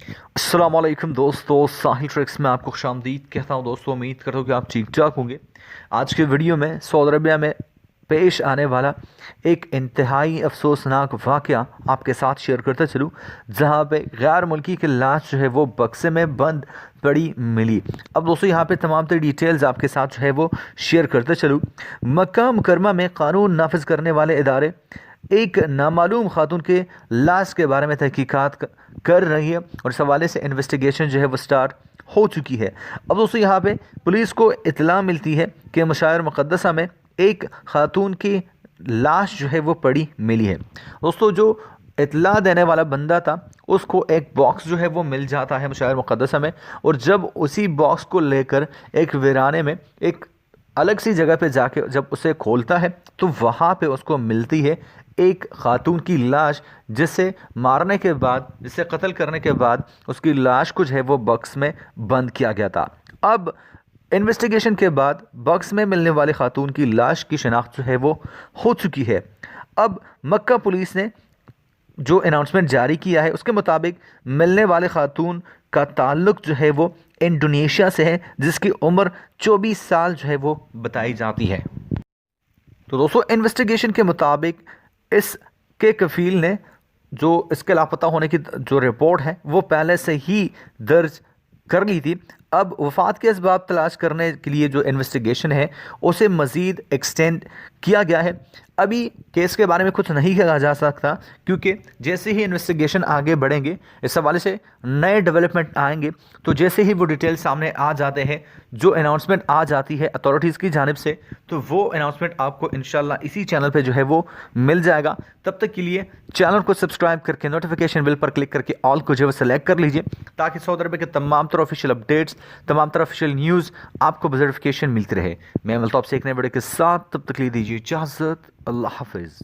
अस्सलाम वालेकुम दोस्तों, साहिल ट्रिक्स में आपको खुशामदीद कहता हूँ। दोस्तों, उम्मीद करता हूँ कि आप ठीक ठाक होंगे। आज के वीडियो में सऊदी अरबिया में पेश आने वाला एक इंतहाई अफसोसनाक वाक़या आपके साथ शेयर करते चलूँ, जहाँ पे गैर मुल्की की लाश जो है वो बक्से में बंद पड़ी मिली। अब दोस्तों, यहाँ पे तमाम तरह डिटेल्स आपके साथ जो है वो शेयर करते चलूँ। मक्का मुकरमा में कानून नाफिज करने वाले इदारे एक नामालूम खातून के लाश के बारे में तहकीकात कर रही है और इस हवाले से इन्वेस्टिगेशन जो है वो स्टार्ट हो चुकी है। अब दोस्तों, यहाँ पे पुलिस को इत्तला मिलती है कि मशायर मुक़द्दसा में एक खातून की लाश जो है वो पड़ी मिली है। दोस्तों, जो इत्तला देने वाला बंदा था उसको एक बॉक्स जो है वो मिल जाता है मशायर मुक़द्दसा में, और जब उसी बॉक्स को लेकर एक वीराने में एक अलग सी जगह पे जाके जब उसे खोलता है तो वहाँ पे उसको मिलती है एक खातून की लाश, जिसे मारने के बाद, जिसे कत्ल करने के बाद उसकी लाश को जो है वो बक्स में बंद किया गया था। अब इन्वेस्टिगेशन के बाद बक्स में मिलने वाली खातून की लाश की शिनाख्त जो है वो हो चुकी है। अब मक्का पुलिस ने जो अनाउंसमेंट जारी किया है उसके मुताबिक मिलने वाले खातून का ताल्लुक जो है वो इंडोनेशिया से है, जिसकी उम्र 24 साल जो है वो बताई जाती है। तो दोस्तों, इन्वेस्टिगेशन के मुताबिक इसके कफील ने जो इसके लापता होने की जो रिपोर्ट है वो पहले से ही दर्ज कर ली थी। अब वफ़ात के असबाब तलाश करने के लिए जो इन्वेस्टिगेशन है उसे मज़ीद एक्सटेंड किया गया है। अभी केस के बारे में कुछ नहीं कहा जा सकता, क्योंकि जैसे ही इन्वेस्टिगेशन आगे बढ़ेंगे इस हवाले से नए डेवलपमेंट आएंगे, तो जैसे ही वो डिटेल सामने आ जाते हैं, जो अनाउंसमेंट आ जाती है अथॉरिटीज़ की जानिब से, तो वो अनाउंसमेंट आपको इंशाल्लाह इसी चैनल पे जो है वो मिल जाएगा। तब तक के लिए चैनल को सब्सक्राइब करके नोटिफिकेशन बिल पर क्लिक करके ऑल को जो है सेलेक्ट कर लीजिए, ताकि सऊदी अरब के तमाम तरह ऑफिशियल अपडेट्स, तमाम तरह ऑफिशियल न्यूज़ आपको नोटिफिकेशन मिलती रहे। मैं मिलता हूं आपसे एक नए वीडियो के साथ, तब तक लिए दीजिए इजाज़त। अल्लाह हाफिज़।